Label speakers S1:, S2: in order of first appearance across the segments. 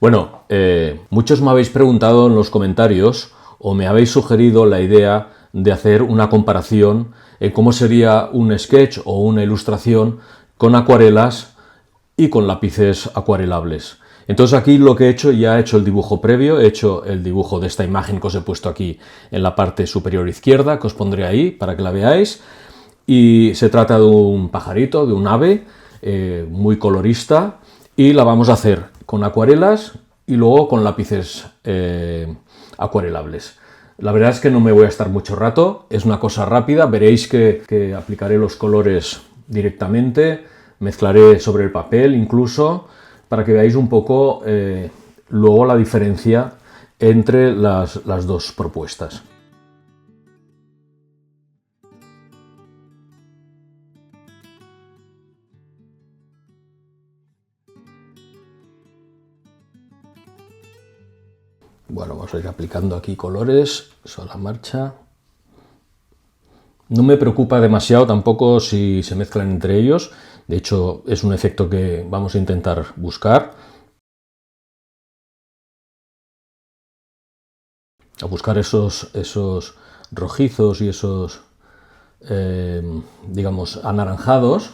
S1: Bueno, muchos me habéis preguntado en los comentarios o me habéis sugerido la idea de hacer una comparación en cómo sería un sketch o una ilustración con acuarelas y con lápices acuarelables. Entonces aquí lo que he hecho, ya he hecho el dibujo previo, he hecho el dibujo de esta imagen que os he puesto aquí en la parte superior izquierda, que os pondré ahí para que la veáis. Y se trata de un pajarito, de un ave, muy colorista, y la vamos a hacer con acuarelas y luego con lápices acuarelables. La verdad es que no me voy a estar mucho rato, es una cosa rápida, veréis que aplicaré los colores directamente, mezclaré sobre el papel incluso, para que veáis un poco luego la diferencia entre las dos propuestas. Bueno, vamos a ir aplicando aquí colores sobre la marcha. No me preocupa demasiado tampoco si se mezclan entre ellos. De hecho, es un efecto que vamos a intentar buscar. A buscar esos rojizos y esos, digamos, anaranjados.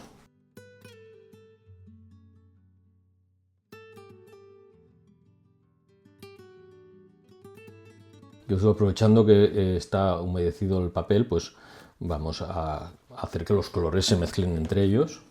S1: Yo estoy aprovechando que está humedecido el papel, pues vamos a hacer que los colores se mezclen entre ellos.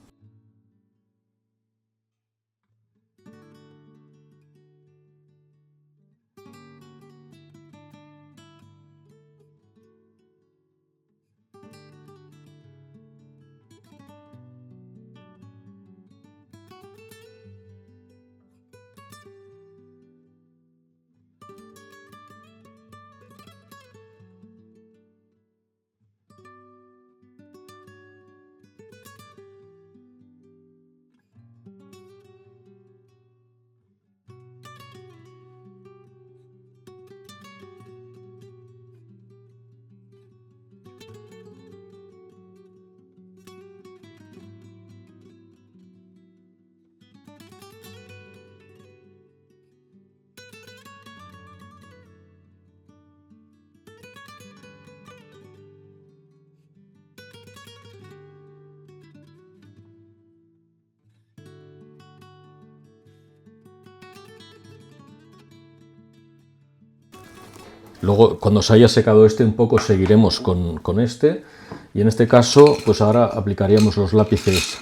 S1: Luego, cuando se haya secado este un poco, seguiremos con este. Y en este caso, pues ahora aplicaríamos los lápices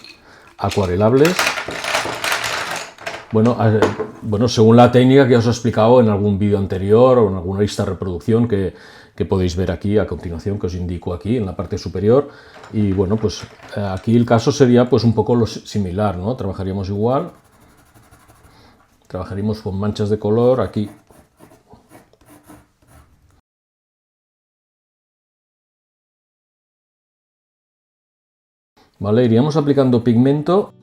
S1: acuarelables. Bueno, según la técnica que os he explicado en algún vídeo anterior o en alguna lista de reproducción que podéis ver aquí a continuación, que os indico aquí en la parte superior. Y bueno, pues aquí el caso sería pues un poco lo similar, ¿no? Trabajaríamos igual. Trabajaríamos con manchas de color aquí. ¿Vale? Iríamos aplicando pigmento.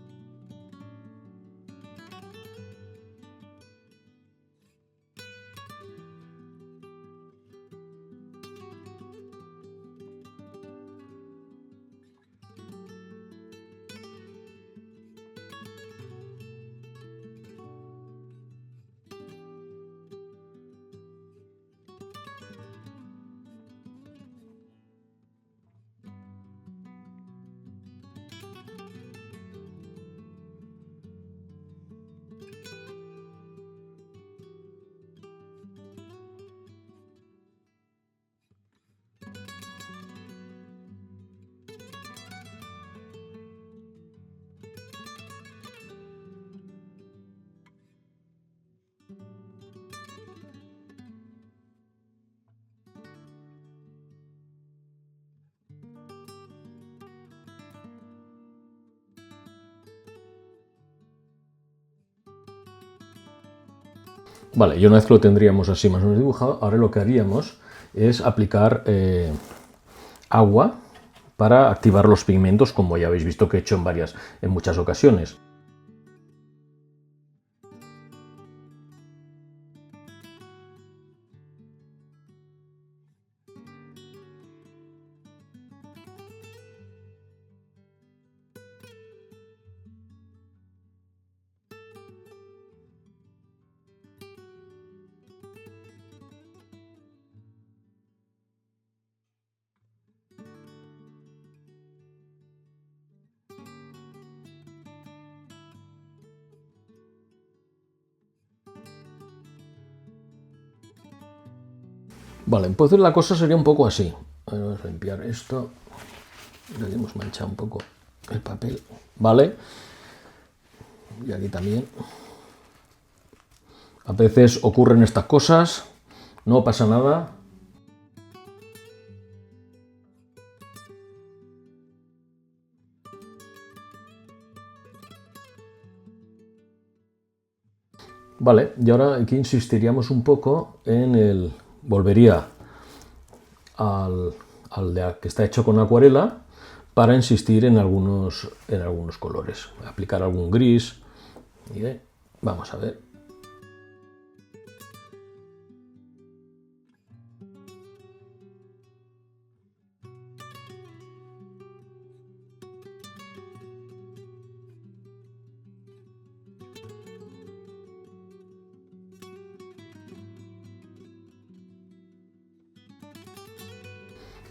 S1: Vale, y una vez que lo tendríamos así más o menos dibujado, ahora lo que haríamos es aplicar agua para activar los pigmentos, como ya habéis visto que he hecho en muchas ocasiones. Vale, entonces la cosa sería un poco así. Vamos a limpiar esto. Le hemos manchado un poco el papel. Vale. Y aquí también. A veces ocurren estas cosas. No pasa nada. Vale, y ahora aquí insistiríamos un poco en el... Volvería al que está hecho con acuarela para insistir en algunos colores. Aplicar algún gris. Mire, vamos a ver.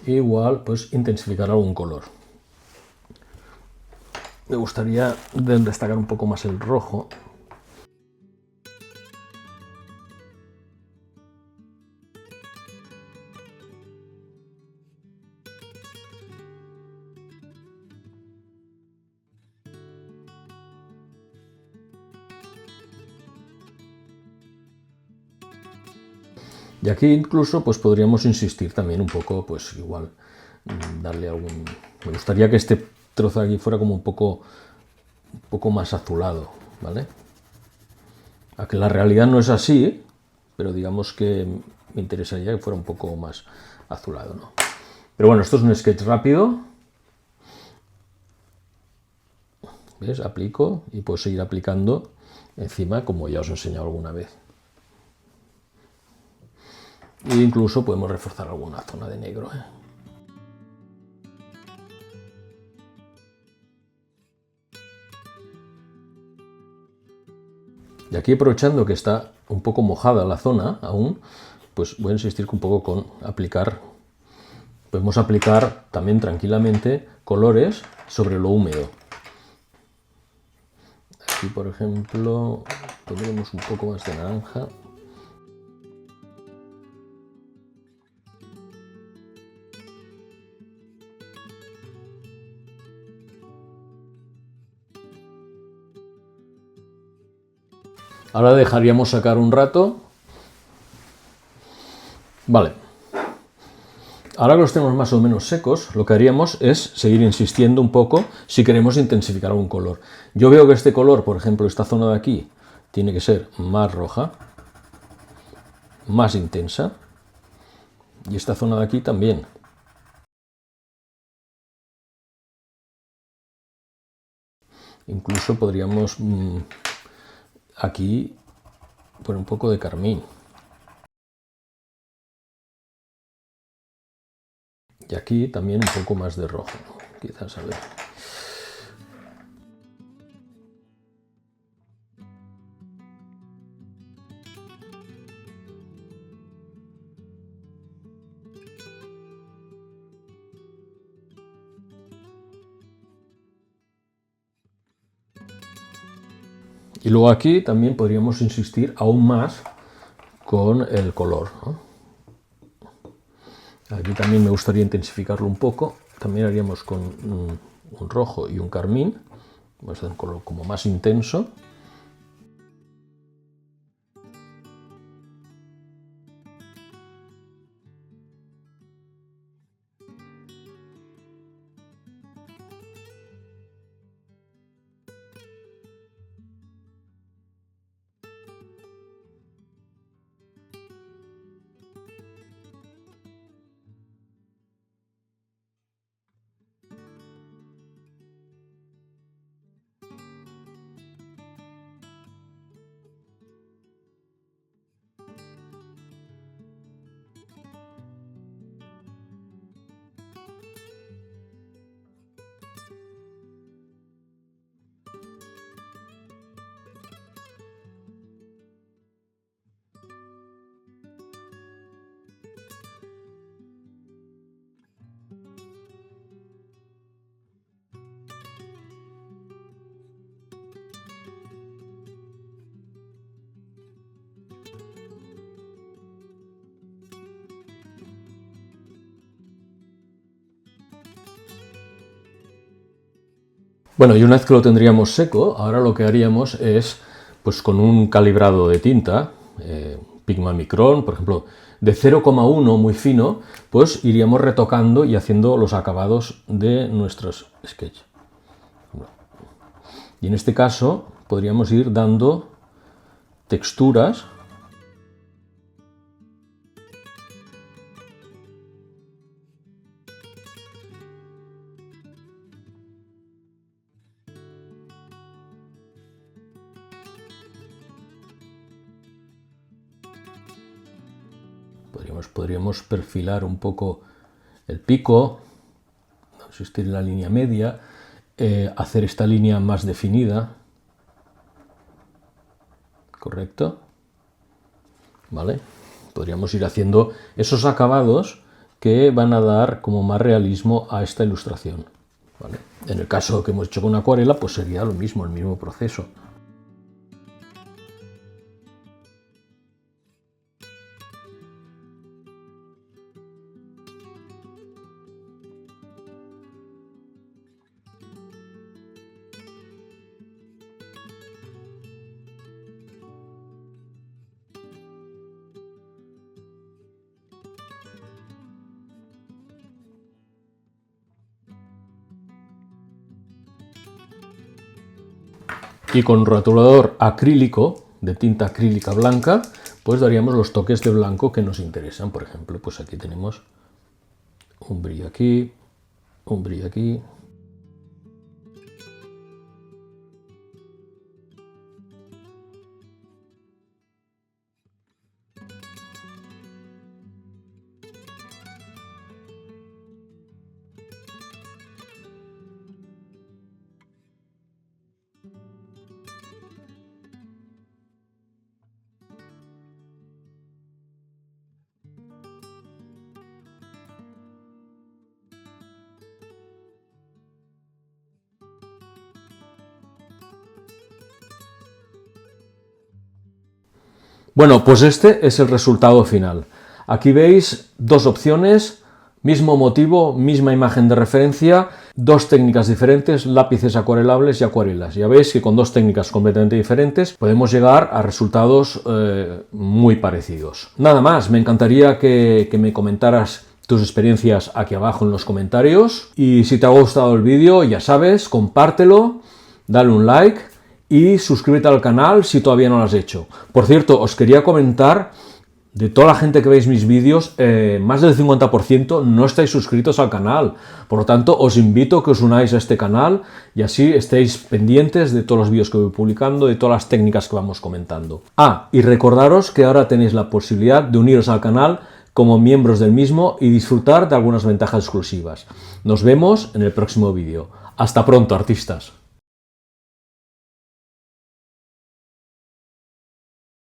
S1: Igual, pues intensificar algún color. Me gustaría destacar un poco más el rojo. Y aquí incluso pues podríamos insistir también un poco, pues igual, darle algún... Me gustaría que este trozo de aquí fuera como un poco más azulado, ¿vale? Aunque la realidad no es así, pero digamos que me interesaría que fuera un poco más azulado, ¿no? Pero bueno, esto es un sketch rápido. ¿Ves? Aplico y puedo seguir aplicando encima, como ya os he enseñado alguna vez. E incluso podemos reforzar alguna zona de negro, ¿eh? Y aquí, aprovechando que está un poco mojada la zona aún, pues voy a insistir un poco con aplicar. Podemos aplicar también tranquilamente colores sobre lo húmedo. Aquí, por ejemplo, pondremos un poco más de naranja. Ahora dejaríamos sacar un rato. Vale. Ahora que los tenemos más o menos secos, lo que haríamos es seguir insistiendo un poco si queremos intensificar algún color. Yo veo que este color, por ejemplo, esta zona de aquí, tiene que ser más roja, más intensa, y esta zona de aquí también. Incluso podríamos aquí poner un poco de carmín. Y aquí también un poco más de rojo, quizás, a ver. Y luego aquí también podríamos insistir aún más con el color, ¿no? Aquí también me gustaría intensificarlo un poco. También haríamos con un rojo y un carmín, un color como más intenso. Bueno, y una vez que lo tendríamos seco, ahora lo que haríamos es, pues con un calibrado de tinta, Pigma Micron, por ejemplo, de 0,1 muy fino, pues iríamos retocando y haciendo los acabados de nuestros sketch. Y en este caso podríamos ir dando texturas. Podríamos perfilar un poco el pico, no existir la línea media, hacer esta línea más definida, ¿correcto? ¿Vale? Podríamos ir haciendo esos acabados que van a dar como más realismo a esta ilustración, ¿vale? En el caso que hemos hecho con acuarela, pues sería lo mismo, el mismo proceso. Y con un rotulador acrílico, de tinta acrílica blanca, pues daríamos los toques de blanco que nos interesan. Por ejemplo, pues aquí tenemos un brillo aquí, un brillo aquí. Bueno, pues este es el resultado final. Aquí veis dos opciones, mismo motivo, misma imagen de referencia, dos técnicas diferentes, lápices acuarelables y acuarelas. Ya veis que con dos técnicas completamente diferentes podemos llegar a resultados muy parecidos. Nada más, me encantaría que me comentaras tus experiencias aquí abajo en los comentarios. Y si te ha gustado el vídeo, ya sabes, compártelo, dale un like y suscríbete al canal si todavía no lo has hecho. Por cierto, os quería comentar, de toda la gente que veis mis vídeos, más del 50% no estáis suscritos al canal. Por lo tanto, os invito a que os unáis a este canal y así estéis pendientes de todos los vídeos que voy publicando, de todas las técnicas que vamos comentando. Ah, y recordaros que ahora tenéis la posibilidad de uniros al canal como miembros del mismo y disfrutar de algunas ventajas exclusivas. Nos vemos en el próximo vídeo. Hasta pronto, artistas.